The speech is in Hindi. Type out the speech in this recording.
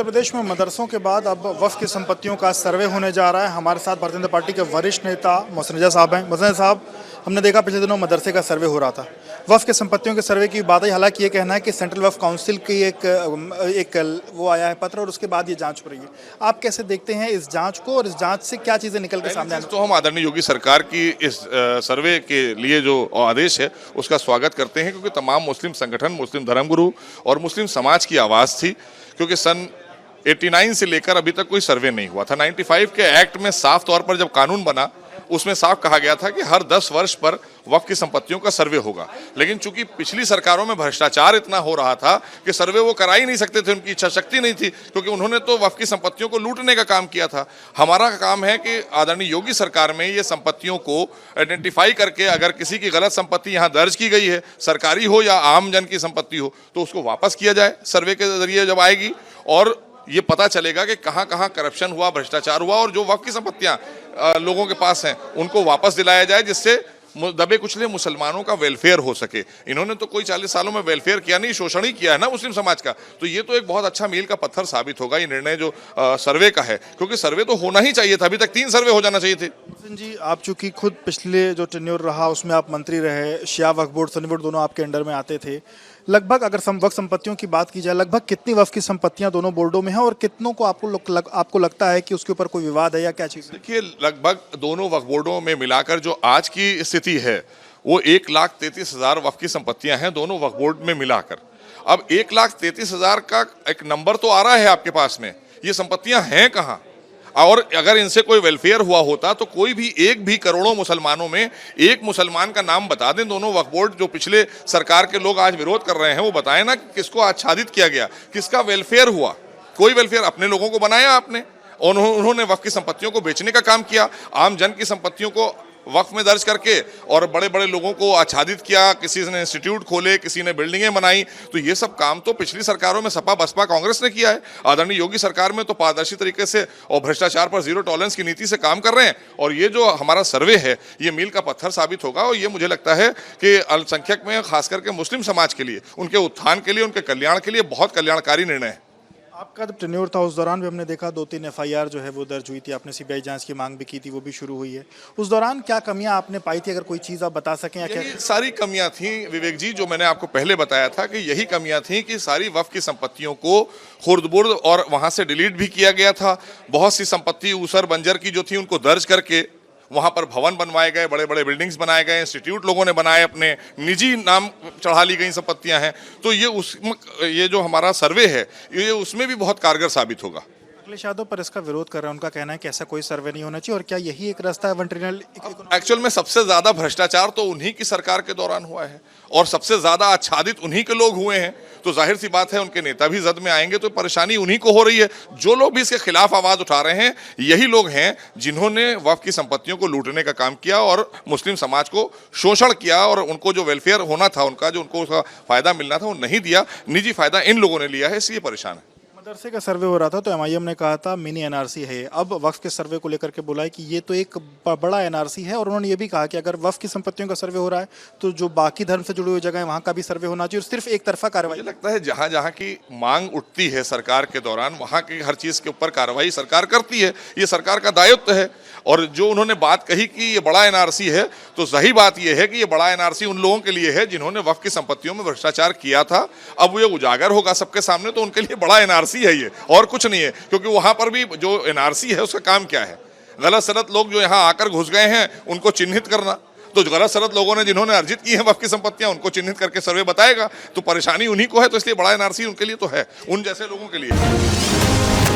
प्रदेश में मदरसों के बाद अब वक्फ की संपत्तियों का सर्वे होने जा रहा है। हमारे साथ भारतीय जनता पार्टी के वरिष्ठ नेता मोहसिन रजा साहब हैं। मोहसिन साहब, हमने देखा पिछले दिनों मदरसे का सर्वे हो रहा था, वक्फ के संपत्तियों के सर्वे की बात है। हालांकि ये कहना है कि सेंट्रल वक्फ काउंसिल की एक वो आया है पत्र और उसके बाद ये जांच हो रही है। आप कैसे देखते हैं इस जांच को और इस जांच से क्या चीज़ें निकल के सामने आने? तो हम आदरणीय योगी सरकार की इस सर्वे के लिए जो आदेश है उसका स्वागत करते हैं, क्योंकि तमाम मुस्लिम संगठन, मुस्लिम धर्मगुरु और मुस्लिम समाज की आवाज़ थी। क्योंकि सन 89 से लेकर अभी तक कोई सर्वे नहीं हुआ था। 95 के एक्ट में साफ तौर पर जब कानून बना उसमें साफ कहा गया था कि हर 10 वर्ष पर वक्फ की संपत्तियों का सर्वे होगा। लेकिन चूंकि पिछली सरकारों में भ्रष्टाचार इतना हो रहा था कि सर्वे वो करा ही नहीं सकते थे, उनकी इच्छा शक्ति नहीं थी, क्योंकि उन्होंने तो वक्फ की संपत्तियों को लूटने का काम किया था। हमारा काम है कि आदरणीय योगी सरकार में ये संपत्तियों को आइडेंटिफाई करके, अगर किसी की गलत संपत्ति यहाँ दर्ज की गई है, सरकारी हो या आम जन की संपत्ति हो, तो उसको वापस किया जाए। सर्वे के जरिए जब आएगी और ये पता चलेगा कि कहाँ कहाँ करप्शन हुआ, भ्रष्टाचार हुआ, और जो वक्फ की संपत्तियां लोगों के पास हैं उनको वापस दिलाया जाए, जिससे दबे कुचले मुसलमानों का वेलफेयर हो सके। इन्होंने तो कोई 40 सालों में वेलफेयर किया नहीं, शोषण ही किया है ना मुस्लिम समाज का। तो ये तो एक बहुत अच्छा मील का पत्थर साबित होगा ये निर्णय जो सर्वे का है, क्योंकि सर्वे तो होना ही चाहिए था। अभी तक 3 सर्वे हो जाना चाहिए थे। जी, आप चूंकि खुद पिछले जो टेन्योर रहा उसमें आप मंत्री रहे, शिया वक्फ बोर्ड, सनी बोर्ड दोनों आपके अंडर में आते थे। लगभग अगर वक्फ संपत्तियों की बात की जाए, लगभग कितनी वक्फ की संपत्तियां दोनों बोर्डों में हैं और कितनों को आपको लगता है कि उसके ऊपर कोई विवाद है या क्या चीज़? देखिए, लगभग दोनों वक्फ बोर्डों में मिलाकर जो आज की स्थिति है वो 1,33,000 वक्फ की संपत्तियां हैं दोनों वक्फ बोर्ड में मिलाकर। अब 1,33,000 का एक नंबर तो आ रहा है आपके पास में, ये संपत्तियां हैं कहाँ? और अगर इनसे कोई वेलफेयर हुआ होता तो कोई भी एक भी करोड़ों मुसलमानों में एक मुसलमान का नाम बता दें। दोनों वक्फ बोर्ड जो पिछले सरकार के लोग आज विरोध कर रहे हैं वो बताएं ना कि किसको आच्छादित किया गया, किसका वेलफेयर हुआ। कोई वेलफेयर अपने लोगों को बनाया आपने, और उन्होंने वक्फ की संपत्तियों को बेचने का काम किया, आम जन की संपत्तियों को वक्फ में दर्ज करके और बड़े बड़े लोगों को आच्छादित किया। किसी ने इंस्टीट्यूट खोले, किसी ने बिल्डिंगें बनाई। तो ये सब काम तो पिछली सरकारों में सपा बसपा कांग्रेस ने किया है। आदरणीय योगी सरकार में तो पारदर्शी तरीके से और भ्रष्टाचार पर जीरो टॉलरेंस की नीति से काम कर रहे हैं। और ये जो हमारा सर्वे है ये मील का पत्थर साबित होगा, और ये मुझे लगता है कि अल्पसंख्यक में खास करके मुस्लिम समाज के लिए, उनके उत्थान के लिए, उनके कल्याण के लिए बहुत कल्याणकारी निर्णय है। आपका जब टेन्योर था उस दौरान भी हमने देखा 2-3 FIR जो है वो दर्ज हुई थी, आपने CBI जांच की मांग भी की थी, वो भी शुरू हुई है। उस दौरान क्या कमियां आपने पाई थी, अगर कोई चीज़ आप बता सकें? या क्या सारी कमियां थी विवेक जी, जो मैंने आपको पहले बताया था कि यही कमियां थी कि सारी वक्फ की संपत्तियों को खुर्द-बुर्द और वहां से डिलीट भी किया गया था। बहुत सी संपत्ति ऊसर बंजर की जो थी उनको दर्ज करके वहाँ पर भवन बनवाए गए, बड़े बड़े बिल्डिंग्स बनाए गए, इंस्टीट्यूट लोगों ने बनाए, अपने निजी नाम चढ़ा ली गई संपत्तियां हैं। तो ये जो हमारा सर्वे है ये उसमें भी बहुत कारगर साबित होगा। अखिलेश यादव पर इसका विरोध कर रहे हैं, उनका कहना है कि ऐसा कोई सर्वे नहीं होना चाहिए, और क्या यही एक रास्ता है 1 ट्रिलियन? एक्चुअल में सबसे ज्यादा भ्रष्टाचार तो उन्हीं की सरकार के दौरान हुआ है और सबसे ज्यादा आच्छादित उन्हीं के लोग हुए हैं। तो जाहिर सी बात है उनके नेता भी जद में आएंगे तो परेशानी उन्हीं को हो रही है। जो लोग भी इसके खिलाफ आवाज उठा रहे हैं यही लोग हैं जिन्होंने वक्फ की संपत्तियों को लूटने का काम किया और मुस्लिम समाज को शोषण किया, और उनको जो वेलफेयर होना था, उनका जो उनको उसका फायदा मिलना था वो नहीं दिया। निजी फायदा इन लोगों ने लिया है, इसलिए परेशान है। मदरसे का सर्वे हो रहा था तो MIM ने कहा था मिनी NRC है। अब वक्फ के सर्वे को लेकर के बोला है कि ये तो एक बड़ा NRC है, और उन्होंने ये भी कहा कि अगर वक्फ की संपत्तियों का सर्वे हो रहा है तो जो बाकी धर्म से जुड़ी हुई जगह है वहाँ का भी सर्वे होना चाहिए, और सिर्फ एक तरफा कार्रवाई। मुझे लगता है जहाँ जहाँ की मांग उठती है सरकार के दौरान वहाँ की हर चीज़ के ऊपर कार्रवाई सरकार करती है, ये सरकार का दायित्व है। और जो उन्होंने बात कही कि ये बड़ा NRC है, तो सही बात ये है कि ये बड़ा NRC उन लोगों के लिए है जिन्होंने वक्फ की संपत्तियों में भ्रष्टाचार किया था। अब ये उजागर होगा सबके सामने, तो उनके लिए बड़ा NRC है ये, और कुछ नहीं है। क्योंकि वहां पर भी जो NRC है उसका काम क्या है? गलत सलत लोग जो यहाँ आकर घुस गए हैं उनको चिन्हित करना। तो गलत सलत लोगों ने जिन्होंने अर्जित की है वक्फ की संपत्तियां उनको चिन्हित करके सर्वे बताएगा। तो परेशानी उन्हीं को है, तो इसलिए बड़ा NRC उनके लिए तो है, उन जैसे लोगों के लिए।